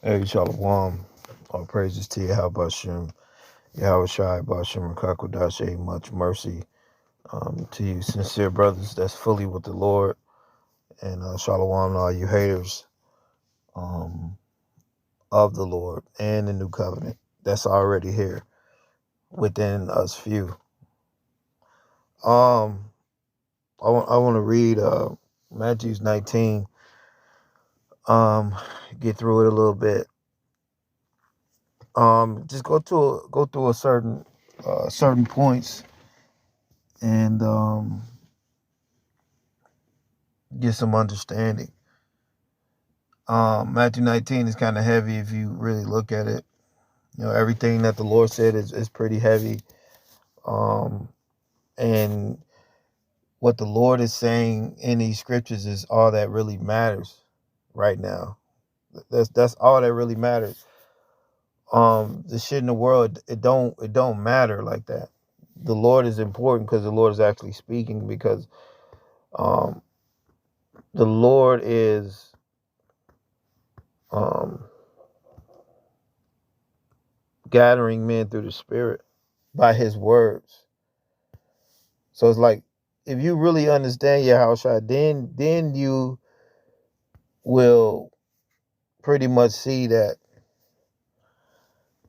Hey, Shalom. All praises to Yahawashi, Yahawashi, Bashim, Rakakudashe. Much mercy to you, sincere brothers that's fully with the Lord. And Shalom to all you haters um, of the Lord and the new covenant that's already here within us few. I want to read Matthew 19, get through it a little bit. Just go through a certain points and get some understanding. Matthew 19 is kind of heavy if you really look at it. You know, everything that the Lord said is pretty heavy. And what the Lord is saying in these scriptures is all that really matters right now. That's all that really matters. The shit in the world, it don't matter like that. The Lord is important because the Lord is actually speaking, because um the Lord is um gathering men through the Spirit by his words. So it's like, if you really understand Yahawashi, then you will pretty much see that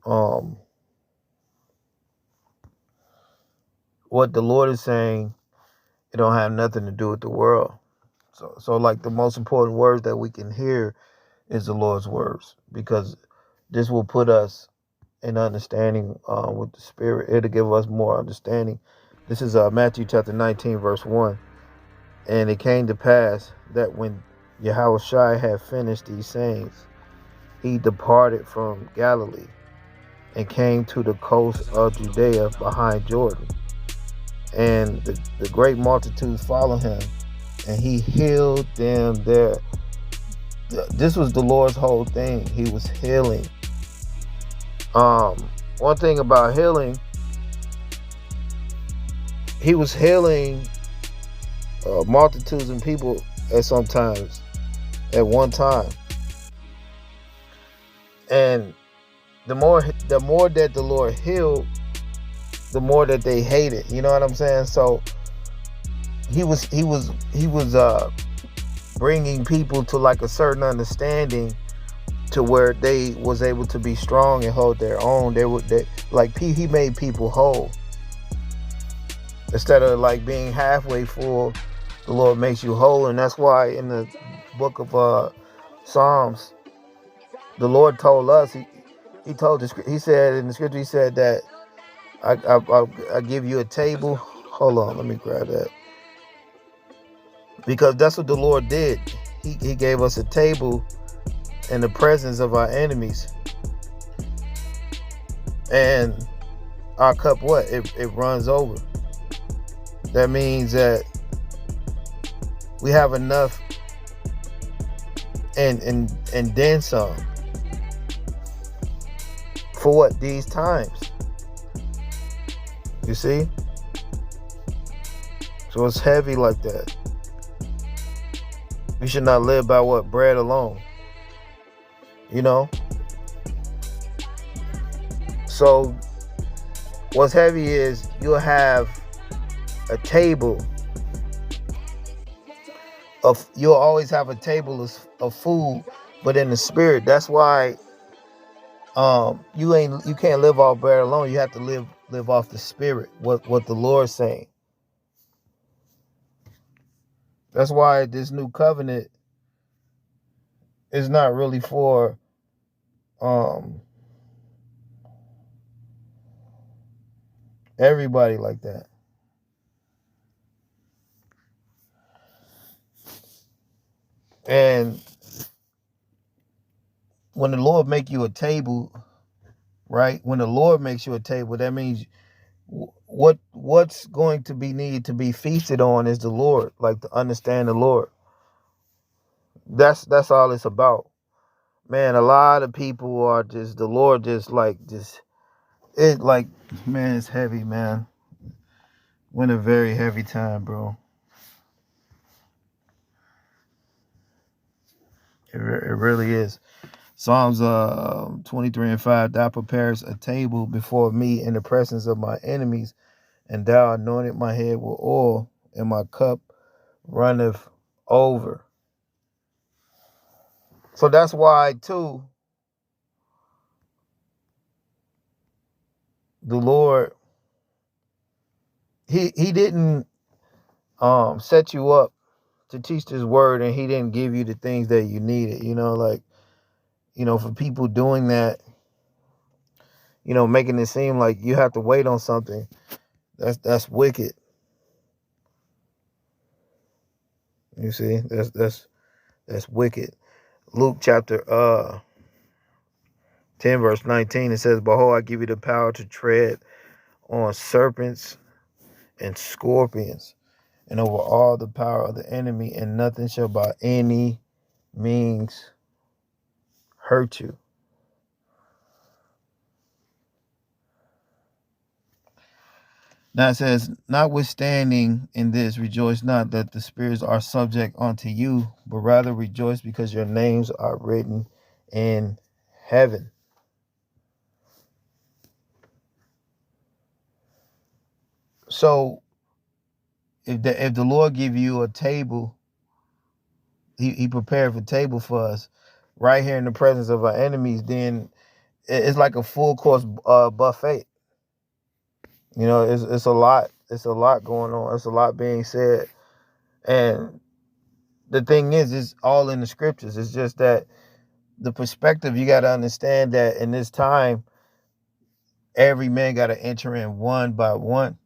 um what the Lord is saying, it don't have nothing to do with the world. So like, the most important words that we can hear is the Lord's words, because this will put us in understanding with the Spirit. It'll give us more understanding. This is Matthew chapter 19, verse 1. And it came to pass that when Yahawashi had finished these sayings, he departed from Galilee and came to the coast of Judea behind Jordan. And the great multitudes followed him, and he healed them there. This was the Lord's whole thing. He was healing. One thing about healing, he was healing multitudes and people at one time. And the more that the Lord healed, the more that they hated. You know what I'm saying? So he was bringing people to like a certain understanding, to where they was able to be strong and hold their own. He made people whole. Instead of like being halfway full, the Lord makes you whole. And that's why in the book of Psalms, the Lord told us, he said in the scripture, he said that I give you a table. Hold on, let me grab that. Because that's what the Lord did. He gave us a table in the presence of our enemies. And our cup, what? It runs over. That means that we have enough and then some. For what? These times. You see? So it's heavy like that. We should not live by what? Bread alone. You know? So what's heavy is you'll have a table you'll always have a table of food, but in the spirit. That's why you can't live off bread alone. You have to live off the spirit, what the Lord's saying. That's why this new covenant is not really for everybody like that. And when the Lord make you a table, right? When the Lord makes you a table, that means what's going to be needed to be feasted on is the Lord, like to understand the Lord. That's all it's about. Man, a lot of people are just, the Lord just it like, man, it's heavy, man. We're in a very heavy time, bro. It really is. Psalms 23:5, thou preparest a table before me in the presence of my enemies, and thou anointed my head with oil, and my cup runneth over. So that's why, too, the Lord, he didn't set you up to teach this word, and he didn't give you the things that you needed. For people doing that, making it seem like you have to wait on something, that's wicked. You see, that's wicked. Luke chapter 10 verse 19, it says, behold, I give you the power to tread on serpents and scorpions, and over all the power of the enemy, and nothing shall by any means hurt you. Now it says, notwithstanding in this, rejoice not that the spirits are subject unto you, but rather rejoice because your names are written in heaven. So if the Lord give you a table, he prepared a table for us right here in the presence of our enemies, then it's like a full course buffet. It's a lot. It's a lot going on. It's a lot being said. And the thing is, it's all in the scriptures. It's just that the perspective, you got to understand that in this time, every man got to enter in one by one.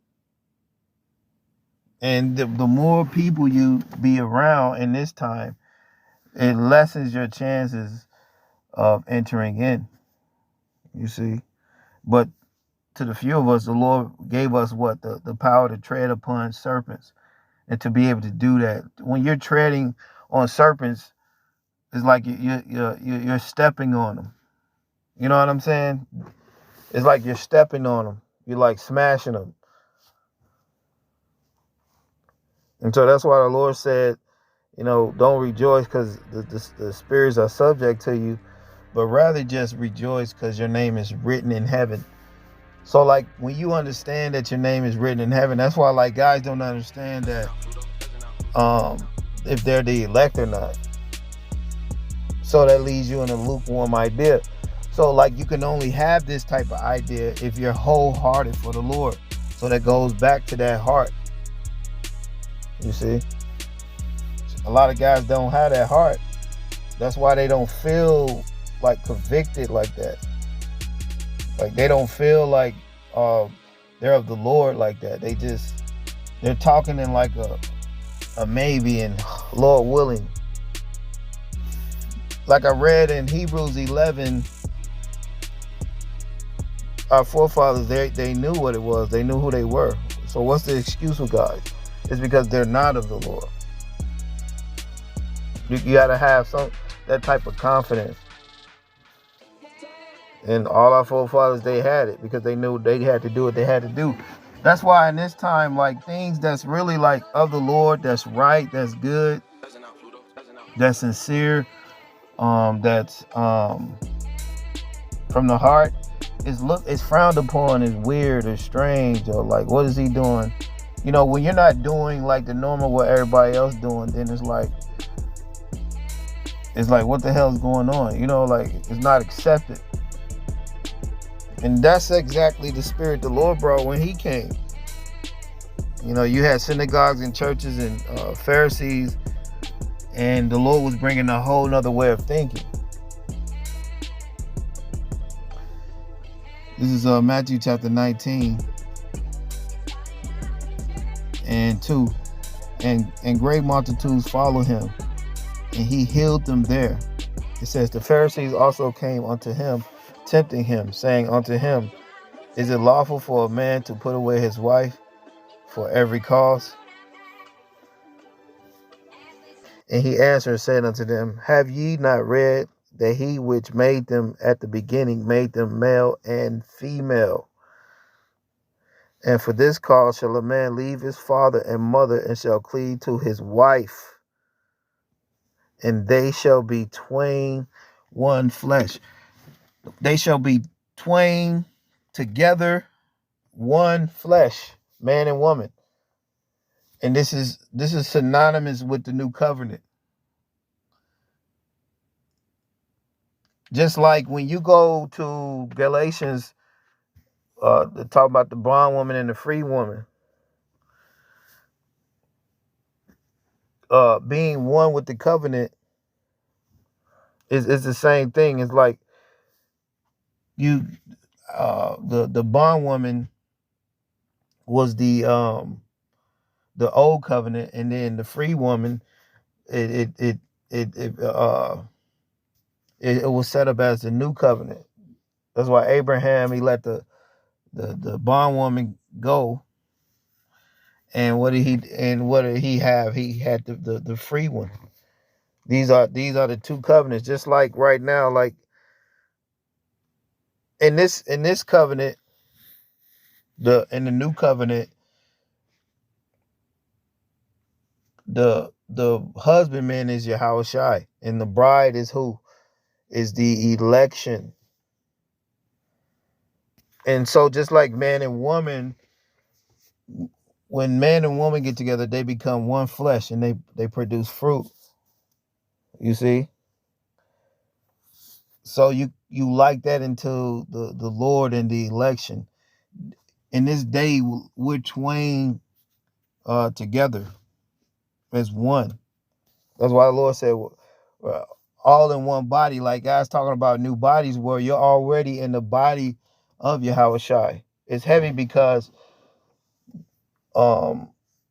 And the more people you be around in this time, it lessens your chances of entering in. You see? But to the few of us, the Lord gave us what? The power to tread upon serpents. And to be able to do that. When you're treading on serpents, it's like you're stepping on them. You know what I'm saying? It's like you're stepping on them. You're like smashing them. And so that's why the Lord said, don't rejoice because the spirits are subject to you, but rather just rejoice because your name is written in heaven. So like when you understand that your name is written in heaven, that's why like guys don't understand that if they're the elect or not. So that leaves you in a lukewarm idea. So like you can only have this type of idea if you're wholehearted for the Lord. So that goes back to that heart. You see? A lot of guys don't have that heart. That's why they don't feel like convicted like that. Like they don't feel like they're of the Lord like that. They're talking in like a maybe and Lord willing. Like I read in Hebrews 11, our forefathers, they knew what it was. They knew who they were. So what's the excuse with God? It's because they're not of the Lord. You got to have that type of confidence. And all our forefathers, they had it because they knew they had to do what they had to do. That's why in this time, like things that's really like of the Lord, that's right, that's good, that's sincere, that's from the heart, it's frowned upon as weird or strange or like, what is he doing? When you're not doing like the normal what everybody else doing, then it's like what the hell is going on? Like it's not accepted. And that's exactly the spirit the Lord brought when he came. You had synagogues and churches and Pharisees, and the Lord was bringing a whole nother way of thinking. This is Matthew chapter 19 and 2. And great multitudes followed him, and he healed them there. It says, the Pharisees also came unto him, tempting him, saying unto him, is it lawful for a man to put away his wife for every cause? And he answered and said unto them, have ye not read that he which made them at the beginning made them male and female? And for this cause shall a man leave his father and mother, and shall cleave to his wife, and they shall be twain one flesh. They shall be twain together, one flesh, man and woman. And this is synonymous with the new covenant. Just like when you go to Galatians, to talk about the bondwoman and the free woman, being one with the covenant is the same thing. It's like you, the bondwoman was the old covenant, and then the free woman, it it it it, uh, it was set up as the new covenant. That's why Abraham, he let the bondwoman go. And what did he have? He had the free one. These are the two covenants. Just like right now, like in this covenant, in the new covenant, the husbandman is Yahawashi, and the bride is who? Is the election. And so just like man and woman, when man and woman get together, they become one flesh, and they produce fruit. You see? So you like that into the Lord and the election. In this day, we're twain together as one. That's why the Lord said, all in one body. Like God's talking about new bodies, where you're already in the body of Yahawashi. It's heavy because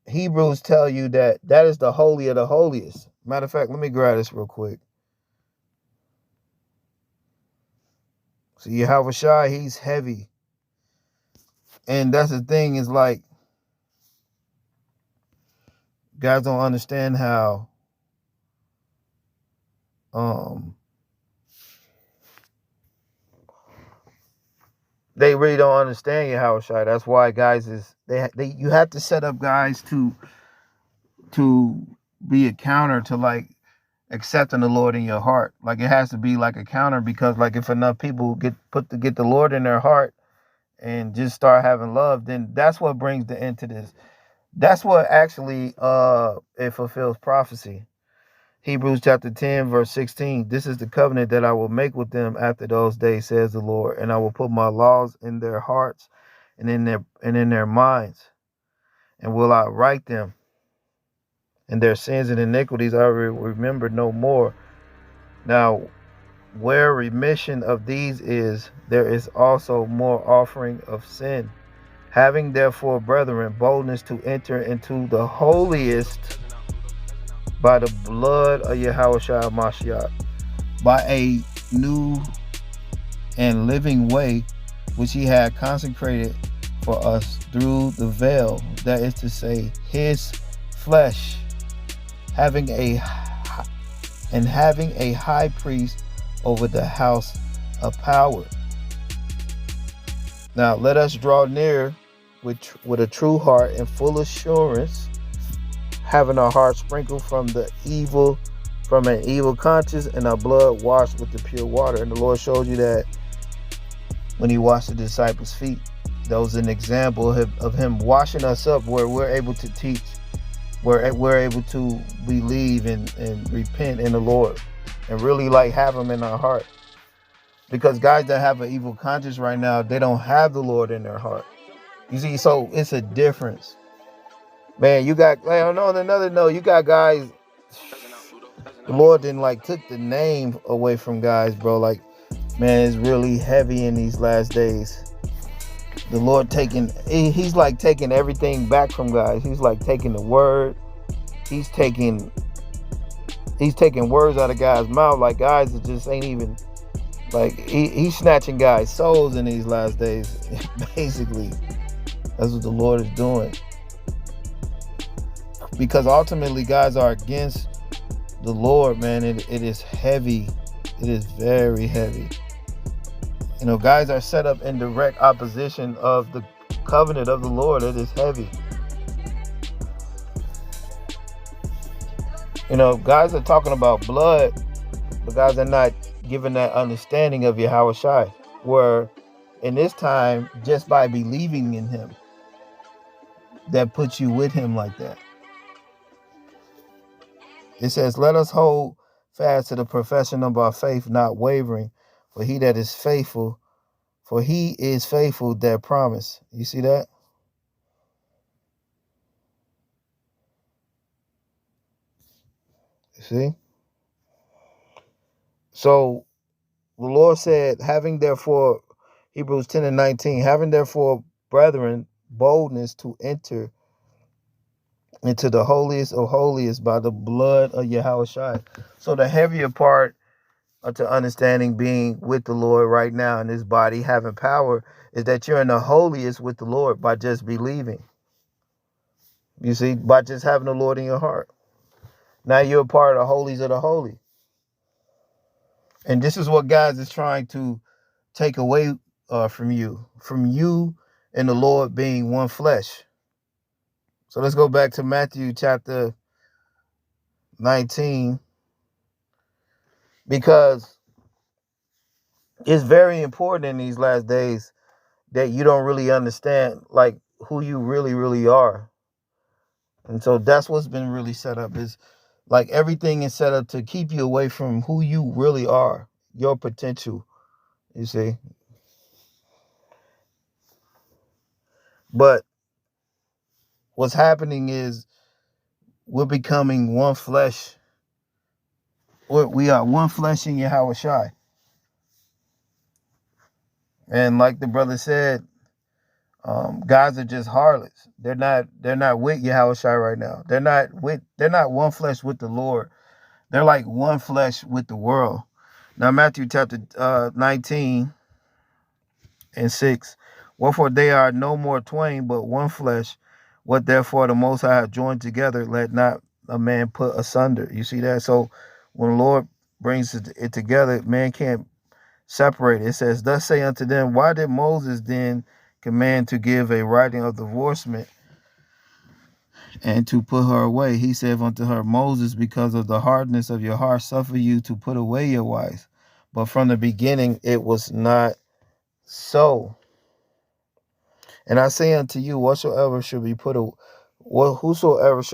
Hebrews tell you that is the holy of the holiest. Matter of fact, let me grab this real quick. So Yahawashi, he's heavy. And that's the thing, is like, guys don't understand how they really don't understand Yahawashi. That's why guys you have to set up guys to be a counter to like accepting the Lord in your heart. Like it has to be like a counter, because like if enough people get the Lord in their heart and just start having love, then that's what brings the end to this. That's what actually it fulfills prophecy. Hebrews chapter 10, verse 16. This is the covenant that I will make with them after those days, says the Lord, and I will put my laws in their hearts and in their minds, and will I write them, and their sins and iniquities I will remember no more. Now, where remission of these is, there is also more offering of sin. Having therefore, brethren, boldness to enter into the holiest by the blood of Yahawashi Mashiach, by a new and living way, which he had consecrated for us through the veil, that is to say, his flesh, having a high priest over the house of power. Now let us draw near with a true heart and full assurance, having our hearts sprinkled from an evil conscience, and our blood washed with the pure water. And the Lord showed you that when he washed the disciples' feet. That was an example of him washing us up, where we're able to teach, where we're able to believe and repent in the Lord and really like have him in our heart. Because guys that have an evil conscience right now, they don't have the Lord in their heart. You see, so it's a difference. Man, you got, on another note, you got guys, the Lord didn't like took the name away from guys, bro. Like, man, it's really heavy in these last days. The Lord he's like taking everything back from guys. He's like taking the word. He's taking words out of guys' mouth. Like guys that just ain't even, like, he's snatching guys' souls in these last days. Basically, that's what the Lord is doing. Because ultimately guys are against the Lord, man. It is heavy. It is very heavy. You know, guys are set up in direct opposition of the covenant of the Lord. It is heavy. You know, guys are talking about blood, but guys are not given that understanding of Yahawashi, where in this time, just by believing in him, that puts you with him like that. It says, let us hold fast to the profession of our faith, not wavering, for he that is faithful, for he is faithful that promise. You see that? You see? So the Lord said, having therefore, Hebrews 10 and 19, having therefore, brethren, boldness to enter into the holiest of holiest by the blood of Yahawashi. So the heavier part to understanding being with the Lord right now in this body, having power, is that you're in the holiest with the Lord by just believing. You see, by just having the Lord in your heart. Now you're a part of the holies of the holy. And this is what God is trying to take away from you and the Lord being one flesh. So let's go back to Matthew chapter 19, because it's very important in these last days that you don't really understand like who you really are. And so that's what's been really set up, is like everything is set up to keep you away from who you really are, your potential, you see. But what's happening is we're becoming one flesh. We are one flesh in Yahawashi. And like the brother said, guys are just harlots. They're not with Yahawashi right now. They're not one flesh with the Lord. They're like one flesh with the world. Now Matthew chapter 19 and 6. Wherefore they are no more twain, but one flesh. What therefore the Most High hath joined together, let not a man put asunder. You see that? So when the Lord brings it together, man can't separate it. It says, thus say unto them, why did Moses then command to give a writing of divorcement and to put her away? He said unto her, Moses, because of the hardness of your heart, suffer you to put away your wife. But from the beginning it was not so. And I say unto you, whosoever shall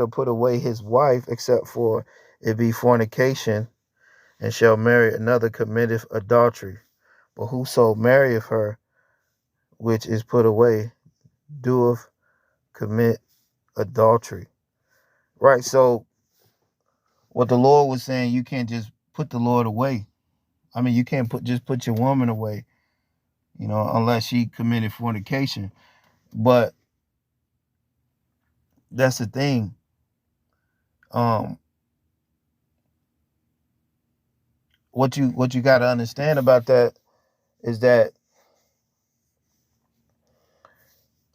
put away his wife, except for it be fornication, and shall marry another, committeth adultery. But whoso marrieth her which is put away doeth commit adultery. Right. So what the Lord was saying, you can't just put the Lord away. I mean, you can't put your woman away, unless she committed fornication. But that's the thing. What you got to understand about that is that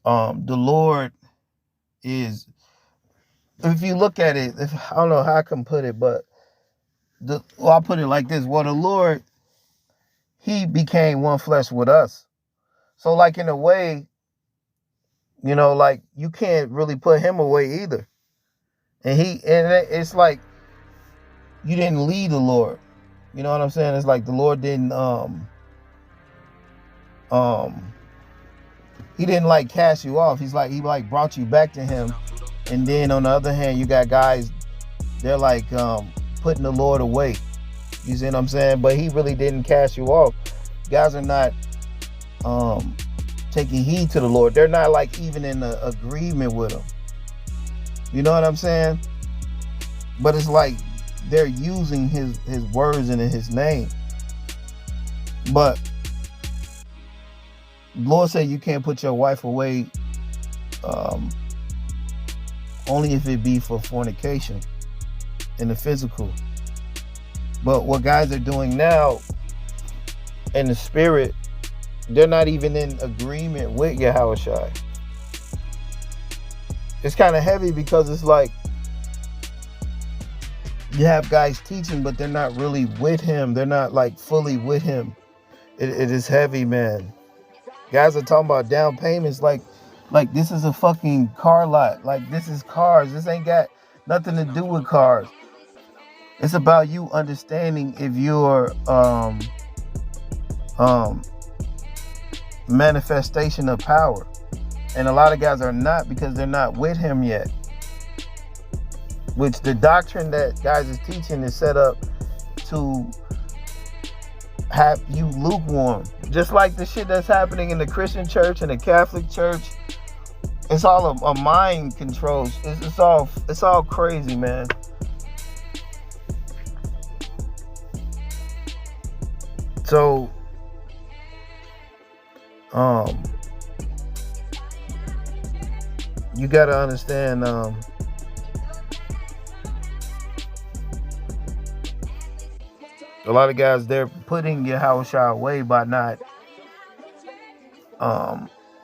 the Lord is, if you look at it, I don't know how I can put it, but I'll put it like this. Well, the Lord, he became one flesh with us. So like in a way, like you can't really put him away either. And it's like you didn't lead the Lord. You know what I'm saying? It's like the Lord didn't he didn't like cast you off. He brought you back to him. And then on the other hand, you got guys, they're like putting the Lord away. You see what I'm saying? But he really didn't cast you off. Guys are not taking heed to the Lord. They're not like even in a agreement with him. You know what I'm saying? But it's like they're using his words and his name. But Lord said you can't put your wife away only if it be for fornication in the physical. But what guys are doing now in the spirit, they're not even in agreement with Yahawashi. It's kind of heavy because it's like you have guys teaching, but they're not really with him. They're not like fully with him. It is heavy, man. Guys are talking about down payments like this is a fucking car lot. Like this is cars. This ain't got nothing to do with cars. It's about you understanding if you're um manifestation of power. And a lot of guys are not, because they're not with him yet. Which the doctrine that guys is teaching is set up to have you lukewarm. Just like the shit that's happening in the Christian church and the Catholic church. It's all a mind control. It's all crazy, man. So you gotta understand a lot of guys, they're putting Yahawashi away by not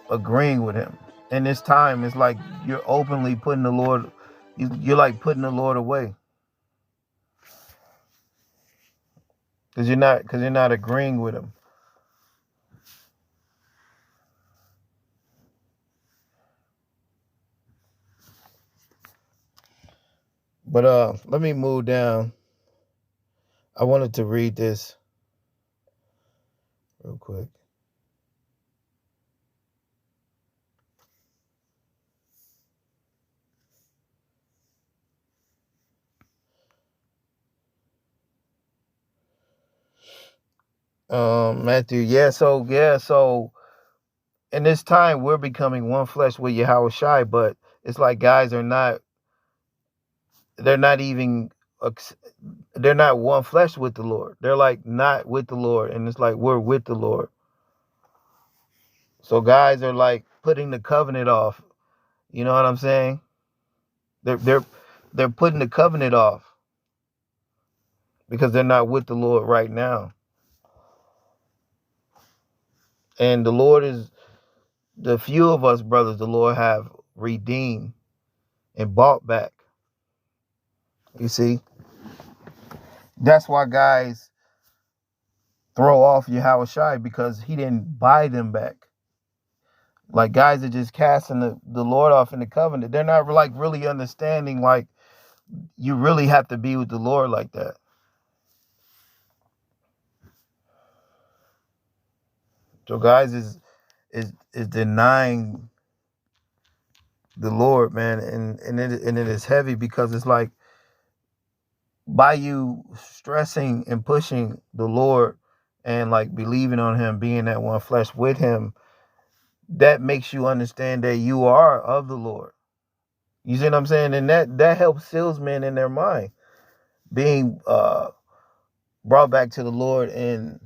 agreeing with him. And this time it's like you're openly putting the Lord, you're like putting the Lord away. Because you're not agreeing with him. But let me move down. I wanted to read this real quick. Matthew, so in this time we're becoming one flesh with Yahawashi, but it's like guys are not, they're not even, they're not one flesh with the Lord. They're like not with the Lord, and it's like we're with the Lord. So guys are like putting the covenant off. You know what I'm saying? They're putting the covenant off because they're not with the Lord right now. And the Lord is, the few of us brothers the Lord have redeemed and bought back. You see? That's why guys throw off Yahawashi, because he didn't buy them back. Like guys are just casting the Lord off in the covenant. They're not like really understanding like you really have to be with the Lord like that. So guys is denying the Lord, man, and it is heavy, because it's like by you stressing and pushing the Lord and like believing on him, being that one flesh with him, that makes you understand that you are of the Lord. You see what I'm saying? And that helps salesmen in their mind being brought back to the Lord and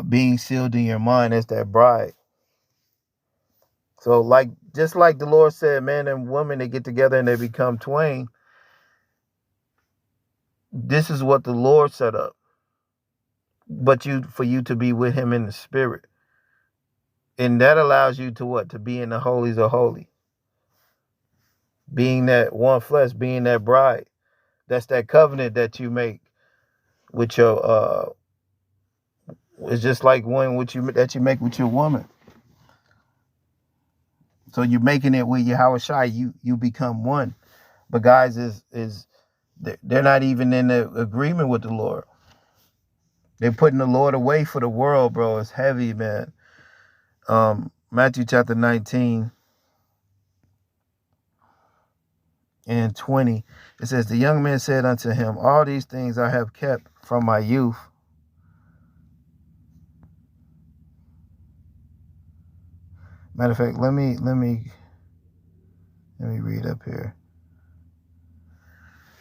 being sealed in your mind as that bride. So like, just like the Lord said, man and woman, they get together and they become twain. This is what the Lord set up. But for you to be with him in the spirit. And that allows you to what? To be in the holies of holy. Being that one flesh, being that bride. That's that covenant that you make with your it's just like one that you make with your woman. So you're making it with Yahawashi, you become one. But guys they're not even in the agreement with the Lord. They're putting the Lord away for the world, bro. It's heavy, man. Matthew chapter 19 and 20. It says, the young man said unto him, all these things I have kept from my youth. Matter of fact, let me read up here.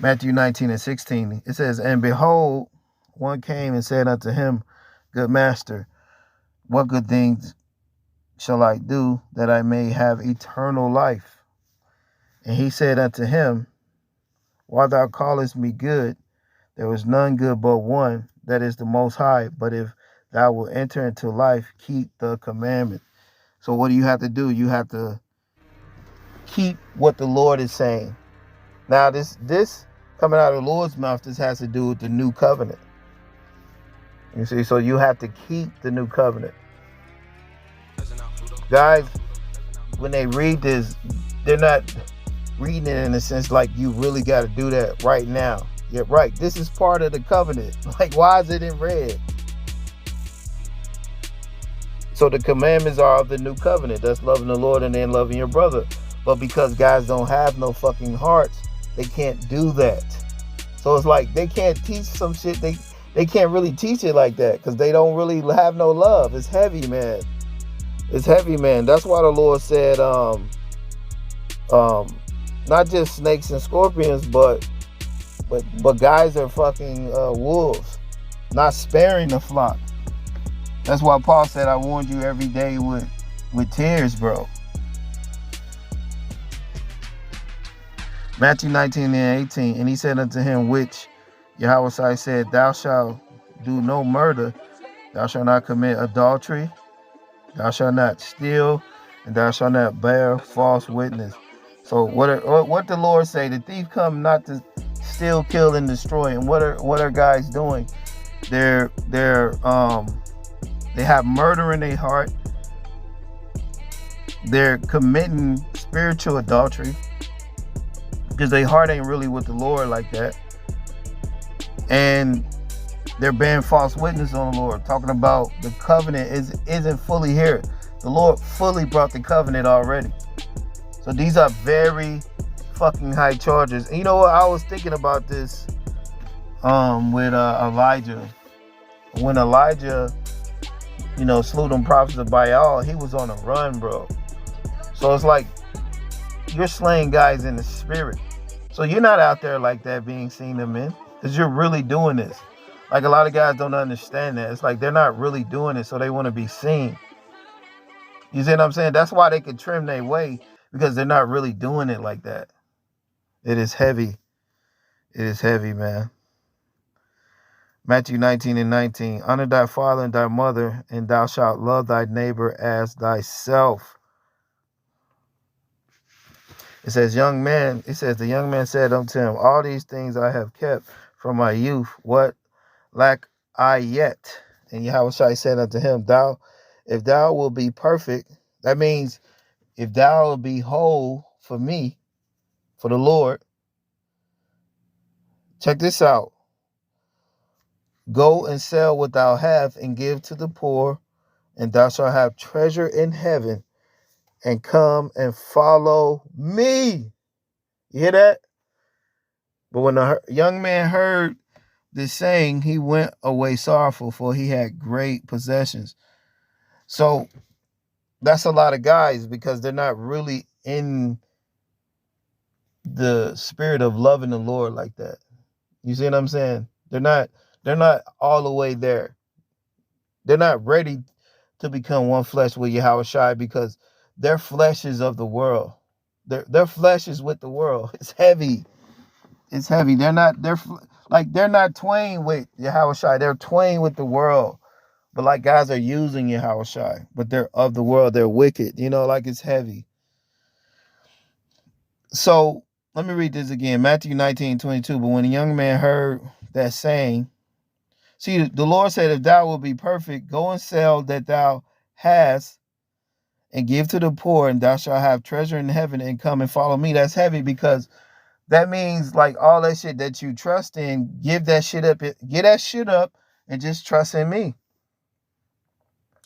Matthew 19 and 16. It says, and behold, one came and said unto him, good master, what good things shall I do that I may have eternal life? And he said unto him, while thou callest me good, there is none good but one, that is the Most High. But if thou wilt enter into life, keep the commandment. So what do you have to do? You have to keep what the Lord is saying. Now this coming out of the Lord's mouth, this has to do with the new covenant. You see, so you have to keep the new covenant. Guys, when they read this, they're not reading it in a sense like you really got to do that right now. Yeah, right. This is part of the covenant. Like, why is it in red? So the commandments are of the new covenant. That's loving the Lord and then loving your brother. But because guys don't have no fucking hearts, they can't do that. So it's like they can't teach some shit. They can't really teach it like that because they don't really have no love. It's heavy, man. It's heavy, man. That's why the Lord said, um, not just snakes and scorpions, but guys are fucking wolves, not sparing the flock. That's why Paul said, I warned you every day with tears, bro. Matthew 19 and 18, and he said unto him, which Yahawashi said, thou shalt do no murder, thou shalt not commit adultery, thou shalt not steal, and thou shalt not bear false witness. So what the Lord say? The thief come not to steal, kill, and destroy. And what are guys doing? They have murder in their heart. They're committing spiritual adultery because their heart ain't really with the Lord like that. And they're bearing false witness on the Lord, talking about the covenant isn't fully here. The Lord fully brought the covenant already. So these are very fucking high charges. And you know what? I was thinking about this with Elijah. When Elijah, slew them prophets of Baal, he was on a run, bro. So it's like you're slaying guys in the spirit. So you're not out there like that being seen of men because you're really doing this. Like a lot of guys don't understand that. It's like they're not really doing it, so they want to be seen. You see what I'm saying? That's why they can trim their way, because they're not really doing it like that. It is heavy. It is heavy, man. Matthew 19 and 19. Honor thy father and thy mother, and thou shalt love thy neighbor as thyself. It says, the young man said unto him, all these things I have kept from my youth. What lack I yet? And Yahawashi said unto him, if thou wilt be perfect, that means if thou wilt be whole for me, for the Lord, check this out. Go and sell what thou hast and give to the poor, and thou shalt have treasure in heaven, and come and follow me. You hear that? But when the young man heard this saying, he went away sorrowful, for he had great possessions. So that's a lot of guys because they're not really in the spirit of loving the Lord like that. You see what I'm saying? They're not all the way there. They're not ready to become one flesh with Yahawashi because their flesh is of the world. Their flesh is with the world. It's heavy. It's heavy. They're not twain with Yahawashi. They're twain with the world. But like guys are using Yahawashi, but they're of the world. They're wicked. It's heavy. So let me read this again. Matthew 19:22. But when the young man heard that saying, see, the Lord said, if thou wilt be perfect, go and sell that thou hast and give to the poor, and thou shalt have treasure in heaven, and come and follow me. That's heavy because that means like all that shit that you trust in, give that shit up, get that shit up and just trust in me.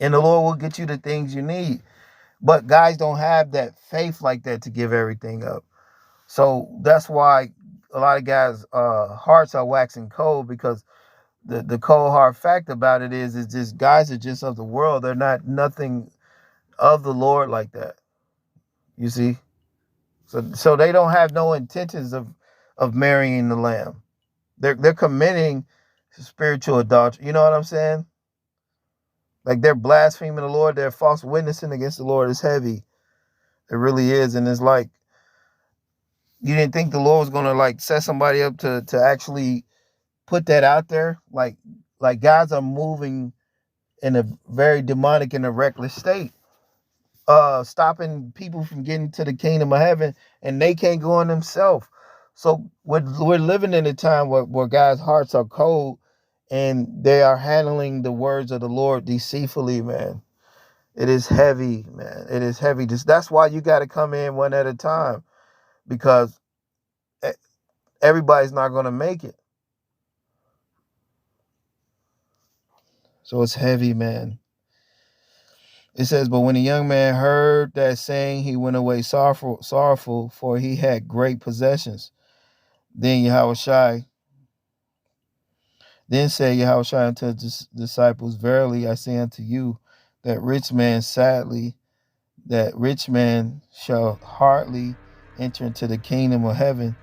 And the Lord will get you the things you need. But guys don't have that faith like that to give everything up. So that's why a lot of guys' hearts are waxing cold, because the cold hard fact about it is just guys are just of the world. They're not nothing of the Lord like that. You see? So they don't have no intentions of marrying the Lamb. They're committing spiritual adultery. You know what I'm saying? Like they're blaspheming the Lord. They're false witnessing against the Lord. It's heavy. It really is. And it's like, you didn't think the Lord was going to like set somebody up to actually put that out there. Like guys are moving in a very demonic and a reckless state. Stopping people from getting to the kingdom of heaven, and they can't go in themselves. So we're living in a time where guys' hearts are cold, and they are handling the words of the Lord deceitfully, man. It is heavy, man. It is heavy. That's why you got to come in one at a time, because everybody's not going to make it. So it's heavy, man. It says, but when the young man heard that saying, he went away sorrowful, for he had great possessions. Then Yahawashi, then said Yahawashi unto his disciples, verily I say unto you, that rich man shall hardly enter into the kingdom of heaven.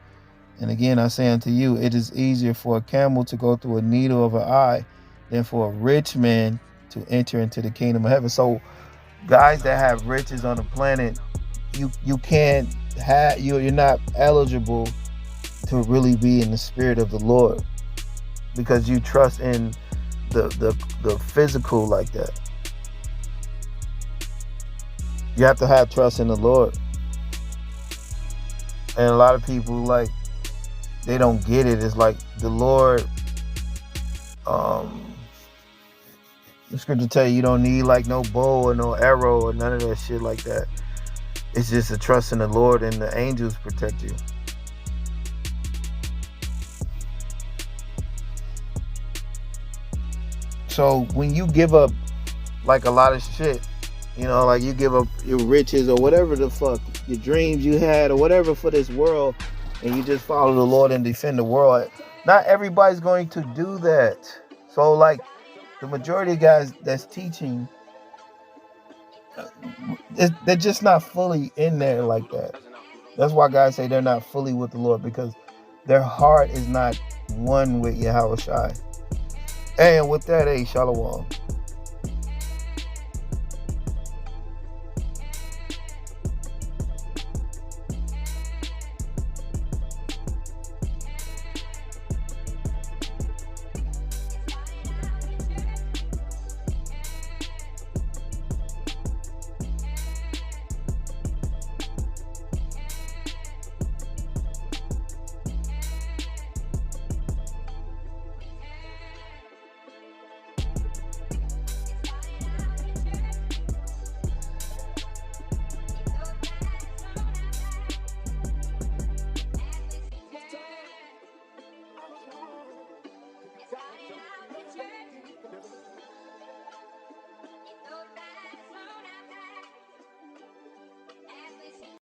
And again, I say unto you, it is easier for a camel to go through a needle of an eye than for a rich man to enter into the kingdom of heaven. So guys that have riches on the planet, you can't have, you're not eligible to really be in the spirit of the Lord, because you trust in the physical like that. You have to have trust in the Lord. And a lot of people, like, they don't get it. It's like the Lord, the scripture tell you don't need like no bow or no arrow or none of that shit like that. It's just a trust in the Lord, and the angels protect you. So when you give up like a lot of shit, like you give up your riches or whatever the fuck, your dreams you had or whatever for this world, and you just follow the Lord and defend the world, not everybody's going to do that. So like the majority of guys that's teaching, they're just not fully in there like that. That's why guys say they're not fully with the Lord, because their heart is not one with Yahawashi. And with that, shalom.